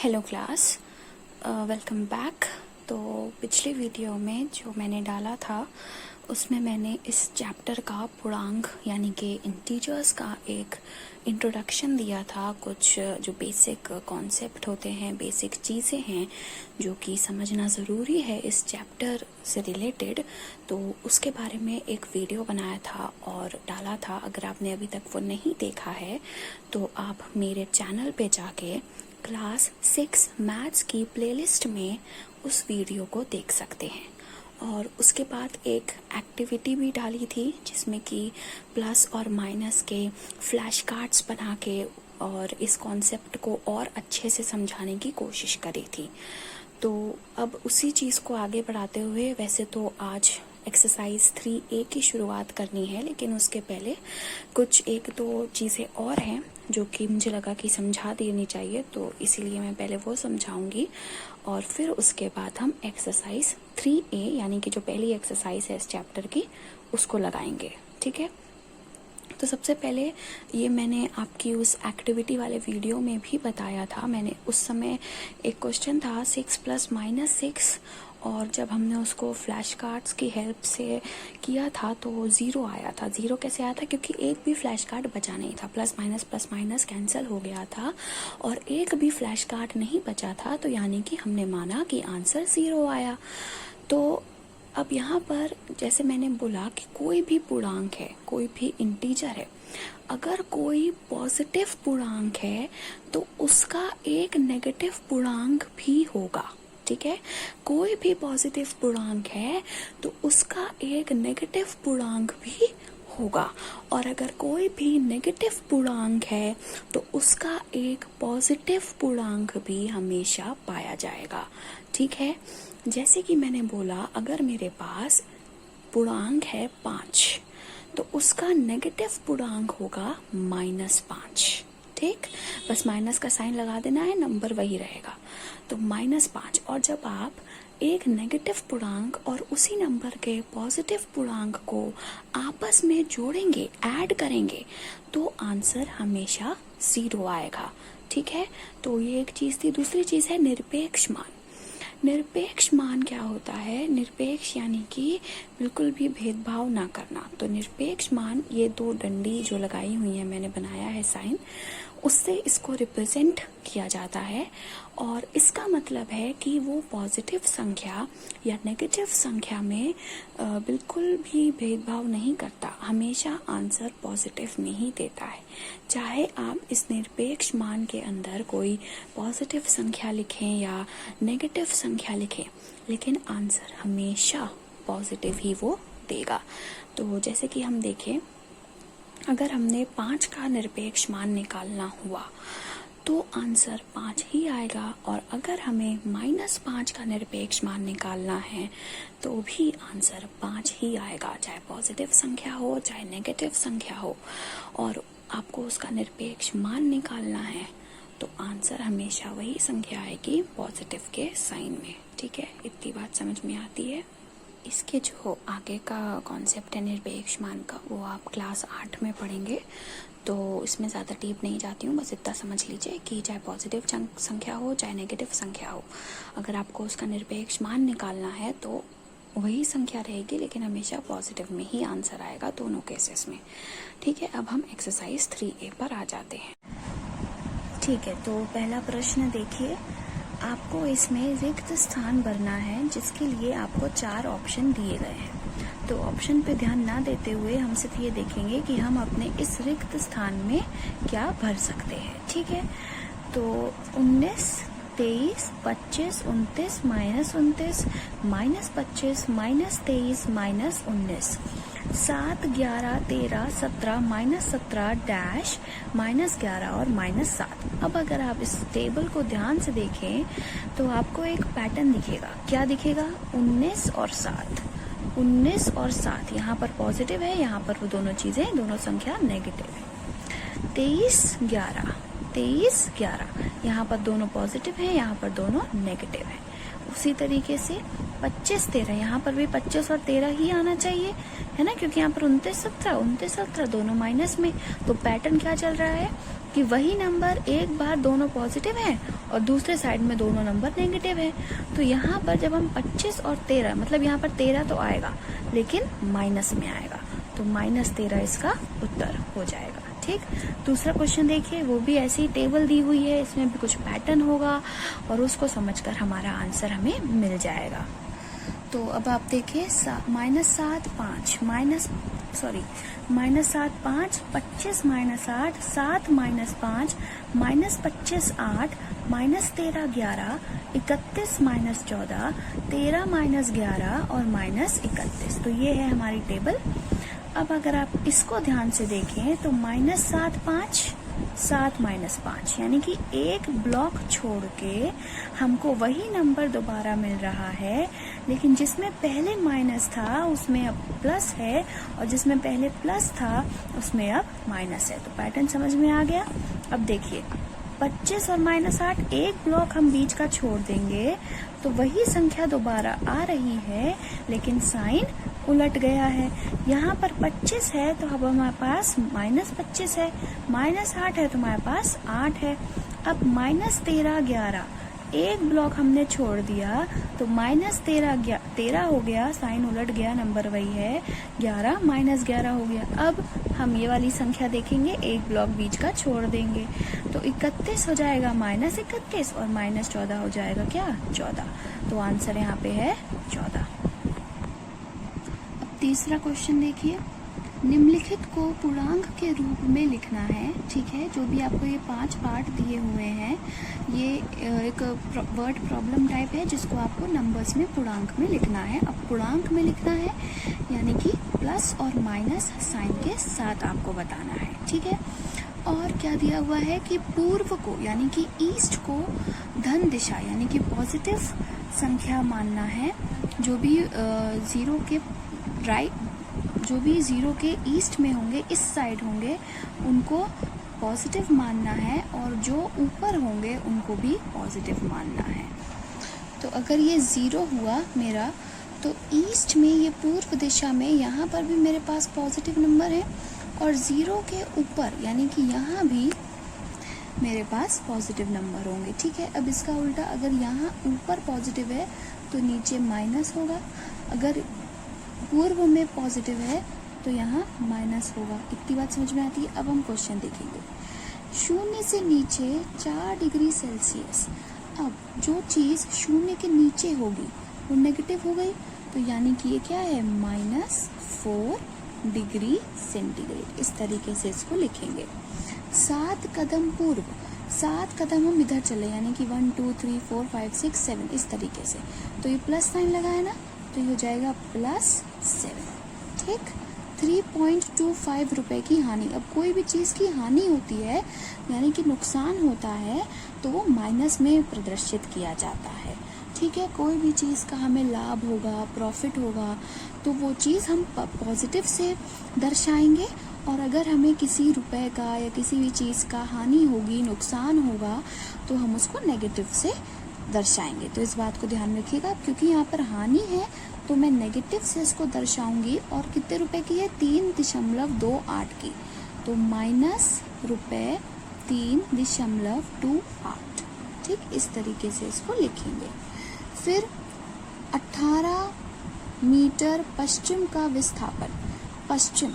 Hello class, welcome back. तो पिछले video में जो मैंने डाला था उसमें मैंने इस चैप्टर का पूर्णांक यानी कि इंटीजर्स का एक इंट्रोडक्शन दिया था। कुछ जो बेसिक कॉन्सेप्ट होते हैं, बेसिक चीज़ें हैं जो कि समझना ज़रूरी है इस चैप्टर से रिलेटेड, तो उसके बारे में एक वीडियो बनाया था और डाला था। अगर आपने अभी तक वो नहीं देखा है तो आप मेरे चैनल पे जाके क्लास 6 मैथ्स की प्लेलिस्ट में उस वीडियो को देख सकते हैं। और उसके बाद एक एक्टिविटी भी डाली थी जिसमें कि प्लस और माइनस के फ्लैश कार्ड्स बना के और इस कॉन्सेप्ट को और अच्छे से समझाने की कोशिश करी थी। तो अब उसी चीज़ को आगे बढ़ाते हुए वैसे तो आज एक्सरसाइज 3A की शुरुआत करनी है, लेकिन उसके पहले कुछ एक दो चीज़ें और हैं जो कि मुझे लगा कि समझा देनी चाहिए, तो इसीलिए मैं पहले वो समझाऊंगी और फिर उसके बाद हम एक्सरसाइज 3A यानी कि जो पहली एक्सरसाइज है इस चैप्टर की उसको लगाएंगे। ठीक है, तो सबसे पहले ये मैंने आपकी उस एक्टिविटी वाले वीडियो में भी बताया था। मैंने उस समय एक क्वेश्चन था 6 + -6 और जब हमने उसको फ्लैश कार्ड्स की हेल्प से किया था तो 0 आया था। 0 कैसे आया था? क्योंकि एक भी फ्लैश कार्ड बचा नहीं था। प्लस माइनस कैंसिल हो गया था और एक भी फ्लैश कार्ड नहीं बचा था, तो यानी कि हमने माना कि आंसर 0 आया। तो अब यहाँ पर जैसे मैंने बोला कि कोई भी पूर्णांक है, कोई भी इंटीजर है, अगर कोई पॉजिटिव पूर्णांक है तो उसका एक नेगेटिव पूर्णांक भी होगा। ठीक है, कोई भी पॉजिटिव पूर्णांक है तो उसका एक नेगेटिव पूर्णांक भी होगा, और अगर कोई भी नेगेटिव पूर्णांक है तो उसका एक पॉजिटिव पूर्णांक भी हमेशा पाया जाएगा। ठीक है, जैसे कि मैंने बोला अगर मेरे पास पूर्णांक है 5 तो उसका नेगेटिव पूर्णांक होगा -5। ठीक, बस माइनस का साइन लगा देना है, नंबर वही रहेगा, तो -5। और जब आप एक नेगेटिव पूर्णांक और उसी नंबर के पॉजिटिव पूर्णांक को आपस में जोड़ेंगे, ऐड करेंगे, तो आंसर हमेशा 0 आएगा। ठीक है, तो ये एक चीज़ थी। दूसरी चीज़ है निरपेक्ष मान। निरपेक्ष मान क्या होता है? निरपेक्ष यानी कि बिल्कुल भी भेदभाव ना करना। तो निरपेक्ष मान, ये दो डंडी जो लगाई हुई है मैंने बनाया है साइन, उससे इसको रिप्रेजेंट किया जाता है और इसका मतलब है कि वो पॉजिटिव संख्या या नेगेटिव संख्या में बिल्कुल भी भेदभाव नहीं करता, हमेशा आंसर पॉजिटिव में ही देता है। चाहे आप इस निरपेक्ष मान के अंदर कोई पॉजिटिव संख्या लिखें या नेगेटिव संख्या लिखें, लेकिन आंसर हमेशा पॉजिटिव ही वो देगा। तो जैसे कि हम देखें, अगर हमने 5 का निरपेक्ष मान निकालना हुआ तो आंसर 5 ही आएगा, और अगर हमें -5 का निरपेक्ष मान निकालना है तो भी आंसर 5 ही आएगा, चाहे पॉजिटिव संख्या हो चाहे नेगेटिव संख्या हो, और आपको उसका निरपेक्ष मान निकालना है तो आंसर हमेशा वही संख्या आएगी पॉजिटिव के साइन में। ठीक है, इतनी बात समझ में आती है। इसके जो आगे का कॉन्सेप्ट है निरपेक्ष मान का, वो आप क्लास 8 में पढ़ेंगे, तो इसमें ज़्यादा डीप नहीं जाती हूँ। बस इतना समझ लीजिए कि चाहे पॉजिटिव संख्या हो चाहे नेगेटिव संख्या हो, अगर आपको उसका निरपेक्ष मान निकालना है तो वही संख्या रहेगी, लेकिन हमेशा पॉजिटिव में ही आंसर आएगा दोनों केसेस में। ठीक है, अब हम एक्सरसाइज 3A पर आ जाते हैं। ठीक है, तो पहला प्रश्न देखिए, आपको इसमें रिक्त स्थान भरना है जिसके लिए आपको 4 ऑप्शन दिए गए हैं। तो ऑप्शन पे ध्यान ना देते हुए हम सिर्फ ये देखेंगे कि हम अपने इस रिक्त स्थान में क्या भर सकते हैं। ठीक है, तो 19, 23, 25, 29, -29, -25, -23, -19, 7, 11, 13, 17, -17, डैश, -11 और -7। अब अगर आप इस टेबल को ध्यान से देखें तो आपको एक पैटर्न दिखेगा। क्या दिखेगा? 19 और 7, 19 और 7 यहाँ पर पॉजिटिव है, यहाँ पर वो दोनों चीज़ें, दोनों संख्या नेगेटिव है। 23, 11, 23, 11 यहाँ पर दोनों पॉजिटिव है, यहाँ पर दोनों नेगेटिव है। उसी तरीके से 25, 13 यहाँ पर भी 25 और 13 ही आना चाहिए, है ना, क्योंकि यहाँ पर 29, 17 दोनों माइनस में। तो पैटर्न क्या चल रहा है कि वही नंबर एक बार दोनों पॉजिटिव हैं और दूसरे साइड में दोनों नंबर नेगेटिव है। तो यहाँ पर जब हम 25 और 13, मतलब यहाँ पर 13 तो आएगा लेकिन माइनस में आएगा, तो -13 इसका उत्तर हो जाएगा। ठीक, दूसरा क्वेश्चन देखिए, वो भी ऐसी टेबल दी हुई है, इसमें भी कुछ पैटर्न होगा और उसको समझकर हमारा आंसर हमें मिल जाएगा। तो अब आप देखिए -7 5 25 -8 7 -5 -25 8 -13 11 31 -14 13 -11 और -31। तो ये है हमारी टेबल। अब अगर आप इसको ध्यान से देखें तो -7 5 7 -5 यानी कि एक ब्लॉक छोड़ के हमको वही नंबर दोबारा मिल रहा है, लेकिन जिसमें पहले माइनस था उसमें अब प्लस है और जिसमें पहले प्लस था उसमें अब माइनस है। तो पैटर्न समझ में आ गया। अब देखिए 25 और -8 एक ब्लॉक हम बीच का छोड़ देंगे तो वही संख्या दोबारा आ रही है, लेकिन साइन उलट गया है। यहाँ पर 25 है तो अब हमारे पास -25 है, -8 है तो हमारे पास 8 है। अब -13 11 एक ब्लॉक हमने छोड़ दिया तो -13 हो गया, साइन उलट गया, नंबर वही है 11 -11 हो गया। अब हम ये वाली संख्या देखेंगे, एक ब्लॉक बीच का छोड़ देंगे तो 31 हो जाएगा -31 और -14 हो जाएगा क्या 14। तो आंसर यहाँ पे है 14। अब तीसरा क्वेश्चन देखिए, निम्नलिखित को पूर्णांक के रूप में लिखना है। ठीक है, जो भी आपको ये 5 पार्ट दिए हुए हैं, ये एक वर्ड प्रॉब्लम टाइप है जिसको आपको नंबर्स में पूर्णांक में लिखना है। अब पूर्णांक में लिखना है यानी कि प्लस और माइनस साइन के साथ आपको बताना है। ठीक है, और क्या दिया हुआ है कि पूर्व को यानी कि ईस्ट को धन दिशा यानी कि पॉजिटिव संख्या मानना है। जो भी जीरो के राइट, जो भी जीरो के ईस्ट में होंगे, इस साइड होंगे, उनको पॉजिटिव मानना है और जो ऊपर होंगे उनको भी पॉजिटिव मानना है। तो अगर ये जीरो हुआ मेरा तो ईस्ट में, ये पूर्व दिशा में, यहाँ पर भी मेरे पास पॉजिटिव नंबर है और जीरो के ऊपर यानी कि यहाँ भी मेरे पास पॉजिटिव नंबर होंगे। ठीक है, अब इसका उल्टा, अगर यहाँ ऊपर पॉजिटिव है तो नीचे माइनस होगा, अगर पूर्व में पॉजिटिव है तो यहाँ माइनस होगा। इतनी बात समझ में आती है। अब हम क्वेश्चन देखेंगे। 0 से नीचे 4 डिग्री सेल्सियस। अब जो चीज़ 0 के नीचे होगी वो नेगेटिव हो गई, तो यानी कि ये क्या है -4 डिग्री सेंटीग्रेड। इस तरीके से इसको लिखेंगे। 7 कदम पूर्व, 7 कदम हम इधर चले यानी कि 1 2 3 4 5 6 7 इस तरीके से, तो ये प्लस साइन लगाए ना, तो ये हो जाएगा +7। ठीक, 3.25 रुपए की हानि। अब कोई भी चीज़ की हानि होती है यानी कि नुकसान होता है तो वो माइनस में प्रदर्शित किया जाता है। ठीक है, कोई भी चीज़ का हमें लाभ होगा, प्रॉफिट होगा, तो वो चीज़ हम पॉजिटिव से दर्शाएंगे, और अगर हमें किसी रुपए का या किसी भी चीज़ का हानि होगी, नुकसान होगा, तो हम उसको नेगेटिव से दर्शाएंगे। तो इस बात को ध्यान रखिएगा, क्योंकि यहाँ पर हानि है तो मैं नेगेटिव से इसको दर्शाऊंगी। और कितने रुपए की है 3.28 की, तो -3.28। ठीक, इस तरीके से इसको लिखेंगे। फिर 18 मीटर पश्चिम का विस्थापन। पश्चिम,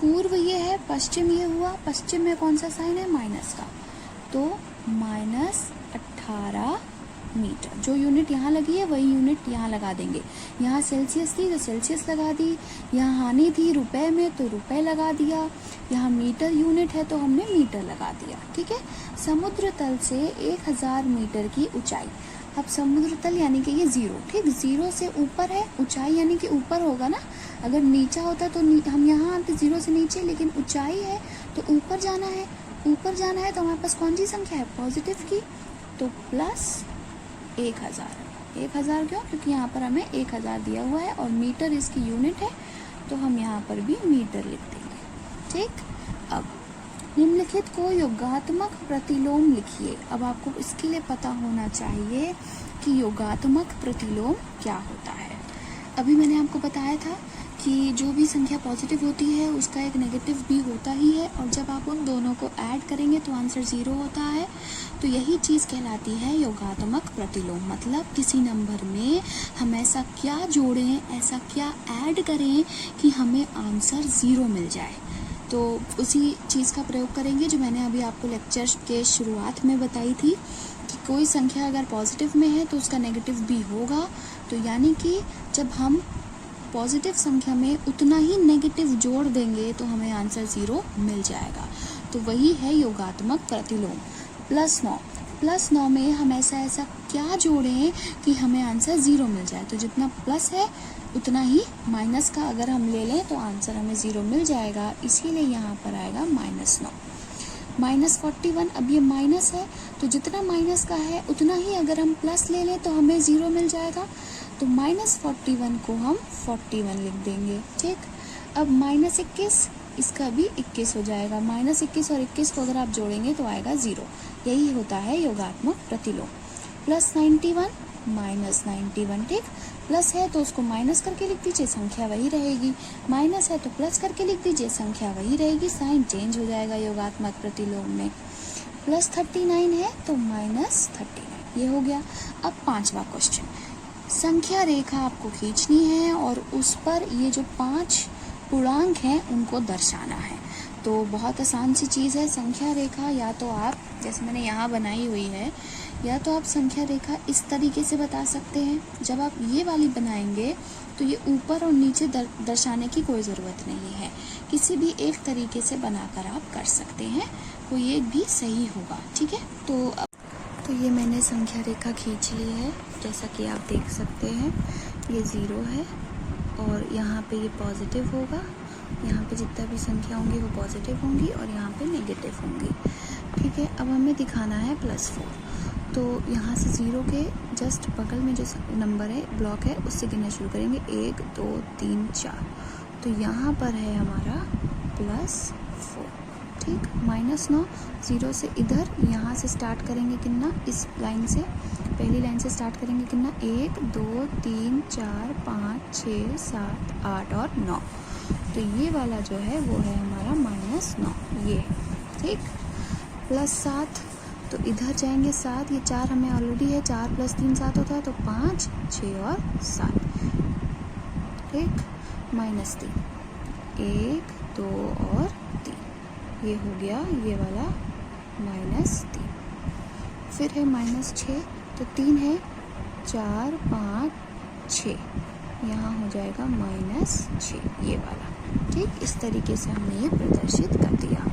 पूर्व ये है, पश्चिम ये हुआ, पश्चिम में कौन सा साइन है माइनस का, तो -18 मीटर। जो यूनिट यहाँ लगी है वही यूनिट यहाँ लगा देंगे। यहाँ सेल्सियस थी तो सेल्सियस लगा दी, यहाँ हानि थी रुपए में तो रुपए लगा दिया, यहाँ मीटर यूनिट है तो हमने मीटर लगा दिया। ठीक है, समुद्र तल से 1000 मीटर की ऊंचाई। अब समुद्र तल यानी कि ये जीरो, ठीक, जीरो से ऊपर है, ऊंचाई यानी कि ऊपर होगा ना, अगर नीचा होता तो हम यहाँ आते जीरो से नीचे, लेकिन ऊंचाई है तो ऊपर जाना है। ऊपर जाना है तो हमारे पास कौन सी संख्या है पॉजिटिव की, तो +1000। 1000 क्यों, क्योंकि यहाँ पर हमें 1000 दिया हुआ है और मीटर इसकी यूनिट है, तो हम यहाँ पर भी मीटर लिख देंगे। ठीक, अब निम्नलिखित को योगात्मक प्रतिलोम लिखिए। अब आपको इसके लिए पता होना चाहिए कि योगात्मक प्रतिलोम क्या होता है। अभी मैंने आपको बताया था कि जो भी संख्या पॉजिटिव होती है उसका एक नेगेटिव भी होता ही है, और जब आप उन दोनों को ऐड करेंगे तो आंसर 0 होता है। तो यही चीज़ कहलाती है योगात्मक प्रतिलोम। मतलब किसी नंबर में हम ऐसा क्या जोड़ें, ऐसा क्या ऐड करें कि हमें आंसर 0 मिल जाए। तो उसी चीज़ का प्रयोग करेंगे जो मैंने अभी आपको लेक्चर के शुरुआत में बताई थी कि कोई संख्या अगर पॉजिटिव में है तो उसका नेगेटिव भी होगा। तो यानी कि जब हम पॉजिटिव संख्या में उतना ही नेगेटिव जोड़ देंगे तो हमें आंसर 0 मिल जाएगा। तो वही है योगात्मक प्रतिलोम। प्लस 9 में हम ऐसा क्या जोड़ें कि हमें आंसर 0 मिल जाए। तो जितना प्लस है उतना ही माइनस का अगर हम ले लें तो आंसर हमें 0 मिल जाएगा, इसीलिए यहाँ पर आएगा -9। -41, अब ये माइनस है तो जितना माइनस का है उतना ही अगर हम प्लस ले लें तो हमें 0 मिल जाएगा। तो -41 को हम 41 लिख देंगे। ठीक, अब -21, इसका भी 21 हो जाएगा। -21 और 21 को अगर आप जोड़ेंगे तो आएगा 0। यही होता है योगात्मक प्रतिलोम। +91, -91, ठीक, प्लस है तो उसको माइनस करके लिख दीजिए, संख्या वही रहेगी। माइनस है तो प्लस करके लिख दीजिए, संख्या वही रहेगी, साइन चेंज हो जाएगा योगात्मक प्रतिलोम में। +39 है तो -39, ये हो गया। अब 5वां क्वेश्चन, संख्या रेखा आपको खींचनी है और उस पर ये जो 5 पूर्णांक हैं उनको दर्शाना है। तो बहुत आसान सी चीज़ है संख्या रेखा। या तो आप, जैसे मैंने यहाँ बनाई हुई है, या तो आप संख्या रेखा इस तरीके से बता सकते हैं। जब आप ये वाली बनाएंगे तो ये ऊपर और नीचे दर्शाने की कोई ज़रूरत नहीं है, किसी भी एक तरीके से बनाकर आप कर सकते हैं, कोई एक भी सही होगा। ठीक है, तो ये मैंने संख्या रेखा खींच ली है, जैसा कि आप देख सकते हैं। ये 0 है और यहाँ पे ये पॉजिटिव होगा, यहाँ पे जितना भी संख्या होंगी वो पॉजिटिव होंगी और यहाँ पे नेगेटिव होंगी। ठीक है, अब हमें दिखाना है +4। तो यहाँ से 0 के जस्ट बगल में जो नंबर है, ब्लॉक है, उससे गिनना शुरू करेंगे। 1 2 3 4। तो यहाँ पर है हमारा +4। ठीक, -9, 0 से इधर, यहाँ से स्टार्ट करेंगे कितना, इस लाइन से, पहली लाइन से स्टार्ट करेंगे कितना, 1 2 3 4 5 6 7 8 और 9। तो ये वाला जो है वो है हमारा -9, ये। ठीक, +7, तो इधर जाएंगे 7, ये 4 हमें ऑलरेडी है, 4 + 3 7 होता है, तो 5 6 और 7। ठीक, -3, 1 2 और 3, ये हो गया ये वाला -3। फिर है -6, तो 3 है, 4 5 6, यहाँ हो जाएगा -6, ये वाला। ठीक, इस तरीके से हमने ये प्रदर्शित कर दिया।